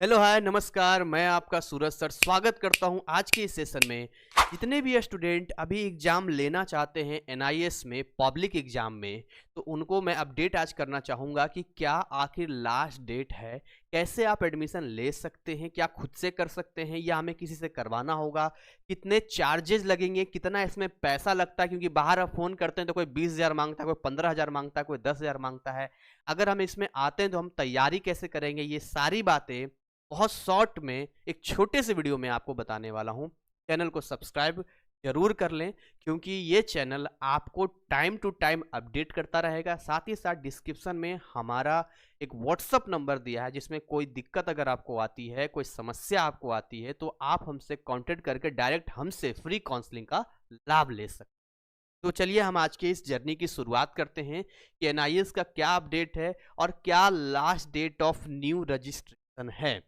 Hello hi नमस्कार। मैं आपका सूरज सर स्वागत करता हूं आज के इस सेशन में। जितने भी स्टूडेंट अभी एग्ज़ाम लेना चाहते हैं एनआईएस में पब्लिक एग्ज़ाम में, तो उनको मैं अपडेट आज करना चाहूँगा कि क्या आखिर लास्ट डेट है, कैसे आप एडमिशन ले सकते हैं, क्या खुद से कर सकते हैं या हमें किसी से करवाना होगा, कितने चार्जेज लगेंगे, कितना इसमें पैसा लगता है, क्योंकि बाहर आप फ़ोन करते हैं तो कोई 20,000 मांगता है, कोई 15,000 मांगता है, कोई 10,000 मांगता है। अगर हम इसमें आते हैं तो हम तैयारी कैसे करेंगे, ये सारी बातें बहुत शॉर्ट में एक छोटे से वीडियो में आपको बताने वाला हूं। चैनल को सब्सक्राइब जरूर कर लें, क्योंकि ये चैनल आपको टाइम टू टाइम अपडेट करता रहेगा। साथ ही साथ डिस्क्रिप्शन में हमारा एक व्हाट्सअप नंबर दिया है, जिसमें कोई दिक्कत अगर आपको आती है, कोई समस्या आपको आती है, तो आप हमसे कांटेक्ट करके डायरेक्ट हमसे फ्री काउंसलिंग का लाभ ले सकते हैं। तो चलिए हम आज के इस जर्नी की शुरुआत करते हैं कि एनआईएस का क्या अपडेट है और क्या last date of new registration है।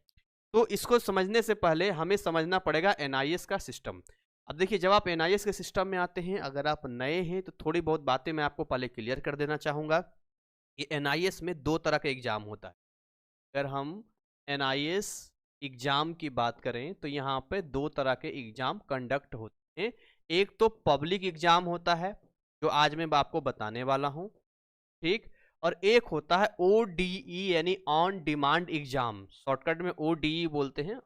तो इसको समझने से पहले हमें समझना पड़ेगा एनआईएस का सिस्टम। अब देखिए, जब आप एनआईएस के सिस्टम में आते हैं, अगर आप नए हैं तो थोड़ी बहुत बातें मैं आपको पहले क्लियर कर देना चाहूँगा कि एनआईएस में 2 तरह का एग्ज़ाम होता है। अगर हम एनआईएस एग्ज़ाम की बात करें तो यहाँ पे 2 तरह के एग्ज़ाम कंडक्ट होते हैं। एक तो पब्लिक एग्ज़ाम होता है, जो आज मैं आपको बताने वाला हूँ, ठीक? और एक होता है ओडीई यानी ऑन डिमांड एग्जाम, शॉर्टकट में ओडीई बोलते हैं,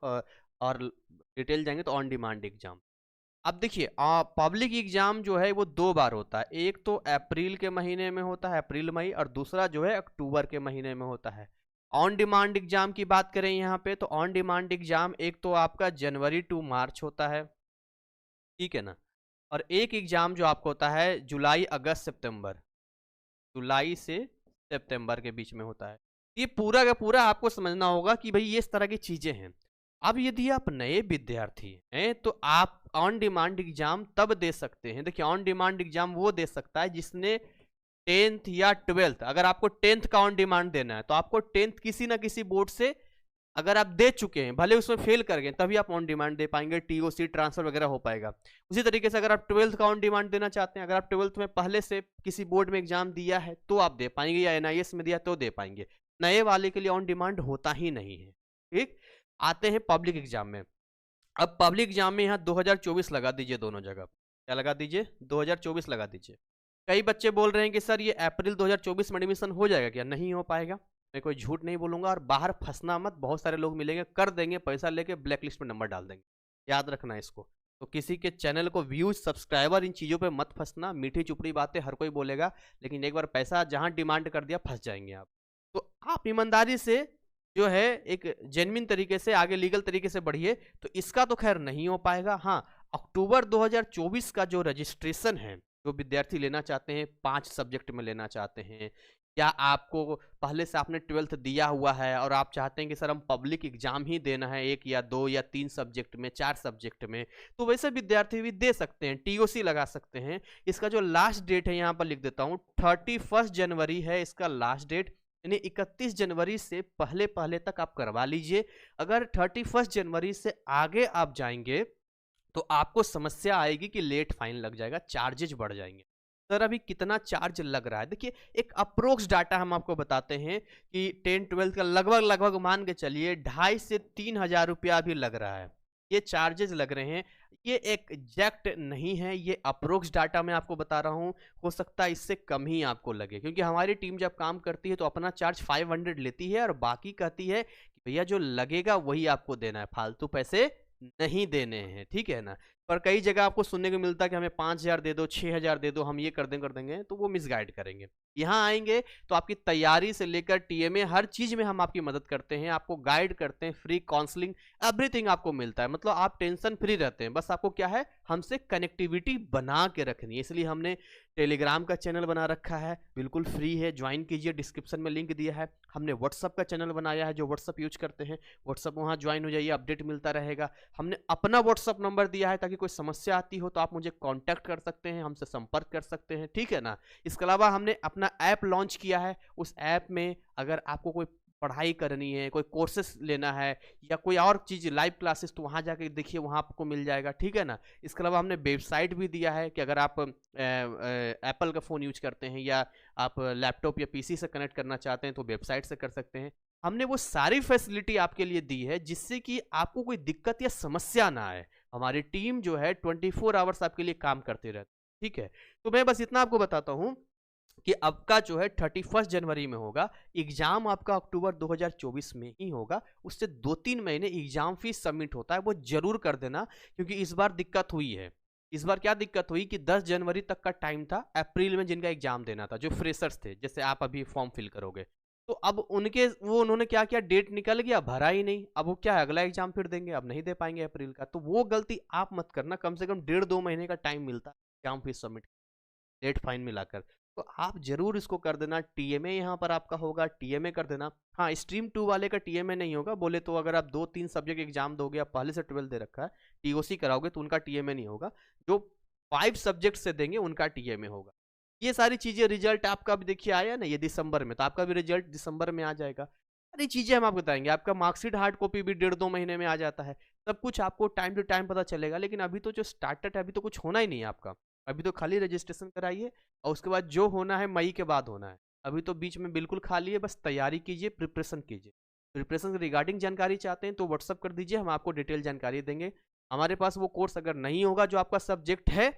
और डिटेल जाएंगे तो ऑन डिमांड एग्जाम। अब देखिए, पब्लिक एग्जाम जो है वो 2 बार होता है। एक तो अप्रैल के महीने में होता है, अप्रैल मई, और दूसरा जो है अक्टूबर के महीने में होता है। ऑन डिमांड एग्जाम की बात करें यहाँ पे, तो ऑन डिमांड एग्जाम एक तो आपका जनवरी टू मार्च होता है, ठीक है ना, और एक एग्जाम जो आपको होता है जुलाई अगस्त सितंबर, जुलाई से सितंबर के बीच में होता है। ये पूरा का पूरा आपको समझना होगा कि भाई ये इस तरह की चीजें हैं। अब यदि आप नए विद्यार्थी हैं तो आप ऑन डिमांड एग्जाम तब दे सकते हैं। देखिए, ऑन डिमांड एग्जाम वो दे सकता है जिसने 10th या 12th, अगर आपको 10th का ऑन डिमांड देना है तो आपको 10th किसी ना किसी बोर्ड से अगर आप दे चुके हैं, भले उसमें फेल कर गए, तभी आप ऑन डिमांड दे पाएंगे, टीओसी ट्रांसफर वगैरह हो पाएगा। उसी तरीके से अगर आप 12th का ऑन डिमांड देना चाहते हैं, अगर आप 12th में पहले से किसी बोर्ड में एग्जाम दिया है तो आप दे पाएंगे, या एनआईएस में दिया तो दे पाएंगे। नए वाले के लिए ऑन डिमांड होता ही नहीं है। ठीक, आते हैं पब्लिक एग्जाम में। अब पब्लिक एग्जाम में यहाँ 2024 लगा दीजिए दोनों जगह। क्या लगा दीजिए? 2024 लगा दीजिए। कई बच्चे बोल रहे हैं कि सर ये अप्रैल 2024 में एडमिशन हो जाएगा क्या? नहीं हो पाएगा। मैं कोई झूठ नहीं बोलूंगा, और बाहर फंसना मत। बहुत सारे लोग मिलेंगे, कर देंगे, पैसा लेके ब्लैक लिस्ट में नंबर डाल देंगे। याद रखना इसको। तो किसी के चैनल को व्यूज, सब्सक्राइबर, इन चीज़ों पे मत फंसना। मीठी चुपड़ी बातें हर कोई बोलेगा, लेकिन एक बार पैसा जहां डिमांड कर दिया फंस जाएंगे आप। तो आप ईमानदारी से जो है एक जेन्युइन तरीके से आगे लीगल तरीके से बढ़िए। तो इसका तो खैर नहीं हो पाएगा। हाँ, अक्टूबर 2024 का जो रजिस्ट्रेशन है, जो विद्यार्थी लेना चाहते हैं, 5 सब्जेक्ट में लेना चाहते हैं, या आपको पहले से आपने 12th दिया हुआ है और आप चाहते हैं कि सर हम पब्लिक एग्जाम ही देना है 1 या 2 या 3 सब्जेक्ट में, 4 सब्जेक्ट में, तो वैसे विद्यार्थी भी दे सकते हैं, टीओसी लगा सकते हैं। इसका जो लास्ट डेट है यहाँ पर लिख देता हूँ, 31 जनवरी है इसका लास्ट डेट। यानी 31 जनवरी से पहले पहले तक आप करवा लीजिए। अगर 31 जनवरी से आगे आप जाएंगे तो आपको समस्या आएगी कि लेट फाइन लग जाएगा, चार्जेज बढ़ जाएंगे। सर अभी कितना चार्ज लग रहा है? देखिए, एक अप्रोक्स डाटा हम आपको बताते हैं कि 10-12 का लगभग लगभग मान के चलिए 2,500 से 3,000 रुपया भी लग रहा है। ये चार्जेस लग रहे हैं। ये एक एग्जैक्ट नहीं है, ये अप्रोक्स डाटा मैं आपको बता रहा हूँ। हो सकता है इससे कम ही आपको लगे, क्योंकि हमारी टीम जब काम करती है तो अपना चार्ज 500 लेती है और बाकी कहती है कि भैया जो लगेगा वही आपको देना है, फालतू पैसे नहीं देने हैं, ठीक है ना। पर कई जगह आपको सुनने को मिलता है कि हमें 5,000 दे दो, 6,000 दे दो, हम ये कर देंगे, तो वो मिसगाइड करेंगे। यहाँ आएंगे तो आपकी तैयारी से लेकर टीएमए हर चीज में हम आपकी मदद करते हैं, आपको गाइड करते हैं, फ्री काउंसलिंग एवरीथिंग आपको मिलता है। मतलब आप टेंशन फ्री रहते हैं। बस आपको क्या है, हमसे कनेक्टिविटी बना के रखनी है। इसलिए हमने टेलीग्राम का चैनल बना रखा है, बिल्कुल फ्री है, ज्वाइन कीजिए, डिस्क्रिप्शन में लिंक दिया है। हमने व्हाट्सअप का चैनल बनाया है, जो व्हाट्सअप यूज करते हैं व्हाट्सअप वहाँ ज्वाइन हो जाइए, अपडेट मिलता रहेगा। हमने अपना व्हाट्सअप नंबर दिया है, ताकि कोई समस्या आती हो तो आप मुझे कांटेक्ट कर सकते हैं, हमसे संपर्क कर सकते हैं, ठीक है ना। इसके अलावा हमने अपना ऐप लॉन्च किया है। उस ऐप में अगर आपको कोई पढ़ाई करनी है, कोई कोर्सेस लेना है, या कोई और चीज़ लाइव क्लासेस, तो वहाँ जाके देखिए, वहाँ आपको मिल जाएगा, ठीक है ना। इसके अलावा हमने वेबसाइट भी दिया है कि अगर आप एप्पल का फ़ोन यूज करते हैं या आप लैपटॉप या पीसी से कनेक्ट करना चाहते हैं तो वेबसाइट से कर सकते हैं। हमने वो सारी फैसिलिटी आपके लिए दी है जिससे कि आपको कोई दिक्कत या समस्या ना आए। हमारी टीम जो है 24 आवर्स आपके लिए काम करती रहती है, ठीक है? तो मैं बस इतना आपको बताता हूँ कि आपका जो है 31 जनवरी में होगा, एग्ज़ाम आपका अक्टूबर 2024 में ही होगा, उससे 2-3 महीने एग्ज़ाम फीस सबमिट होता है, वो ज़रूर कर देना क्योंकि इस बार दिक्कत हुई है। इस बार क्या दिक्कत हुई कि 10 जनवरी तक का टाइम था, अप्रैल में जिनका एग्ज़ाम देना था, जो फ्रेशर्स थे, जैसे आप अभी फॉर्म फिल करोगे। तो अब उन्होंने क्या किया, डेट निकल गया, भरा ही नहीं, अब वो क्या है अगला एग्ज़ाम फिर देंगे, अब नहीं दे पाएँगे अप्रैल का। तो वो गलती आप मत करना, कम से कम डेढ़ 2 महीने का टाइम मिलता है exam fees submit date fine मिलाकर। तो आप ज़रूर इसको कर देना, टीएमए यहाँ पर आपका होगा, टीएमए कर देना। हाँ, स्ट्रीम 2 वाले का टीएमए नहीं होगा, बोले तो अगर आप 2-3 सब्जेक्ट एग्जाम दोगे, आप पहले से 12 दे रखा है, टीओसी कराओगे तो उनका टीएमए नहीं होगा। जो 5 सब्जेक्ट से देंगे उनका टीएमए होगा। ये सारी चीज़ें रिजल्ट आपका भी देखिए आया ना ये दिसंबर में, तो आपका भी रिजल्ट दिसंबर में आ जाएगा। सारी चीज़ें हम आपको बताएँगे, आपका मार्कशीट हार्ड कॉपी भी डेढ़ 2 महीने में आ जाता है। सब कुछ आपको टाइम टू टाइम पता चलेगा, लेकिन अभी तो जो स्टार्टेड है, अभी तो कुछ होना ही नहीं है आपका। अभी तो खाली रजिस्ट्रेशन कराइए और उसके बाद जो होना है मई के बाद होना है। अभी तो बीच में बिल्कुल खाली है, बस तैयारी कीजिए, प्रिपरेशन कीजिए। प्रिपरेशन रिगार्डिंग जानकारी चाहते हैं तो व्हाट्सअप कर दीजिए, हम आपको डिटेल जानकारी देंगे। हमारे पास वो कोर्स अगर नहीं होगा जो आपका सब्जेक्ट है,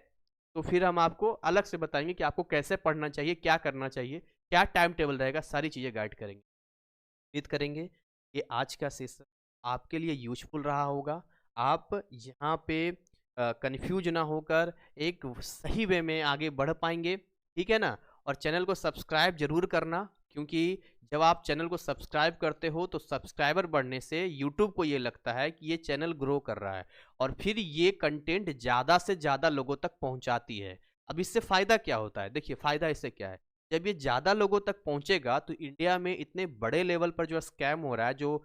तो फिर हम आपको अलग से बताएंगे कि आपको कैसे पढ़ना चाहिए, क्या करना चाहिए, क्या टाइम टेबल रहेगा, सारी चीज़ें गाइड करेंगे। उम्मीद करेंगे कि आज का सेशन आपके लिए यूज़फुल रहा होगा। आप यहाँ पे कन्फ्यूज ना होकर एक सही वे में आगे बढ़ पाएँगे, ठीक है ना? और चैनल को सब्सक्राइब ज़रूर करना क्योंकि जब आप चैनल को सब्सक्राइब करते हो तो सब्सक्राइबर बढ़ने से यूट्यूब को ये लगता है कि ये चैनल ग्रो कर रहा है और फिर ये कंटेंट ज़्यादा से ज़्यादा लोगों तक पहुँचाती है। अब इससे फ़ायदा क्या होता है? देखिए फ़ायदा इससे क्या है? जब ये ज़्यादा लोगों तक पहुँचेगा तो इंडिया में इतने बड़े लेवल पर जो स्कैम हो रहा है, जो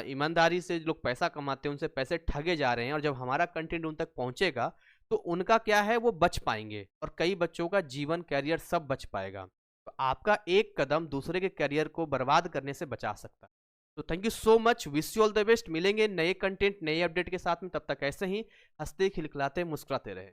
ईमानदारी से लोग पैसा कमाते हैं, उनसे पैसे ठगे जा रहे हैं और जब हमारा कंटेंट उन तक पहुँचेगा, तो उनका क्या है वो बच पाएँगे और कई बच्चों का जीवन, करियर सब बच पाएगा। तो आपका एक कदम दूसरे के करियर को बर्बाद करने से बचा सकता है। तो thank you so much, wish you all the best. मिलेंगे नए कंटेंट, नए अपडेट के साथ में, तब तक ऐसे ही हँसते, खिलखिलाते, मुस्कुराते रहें।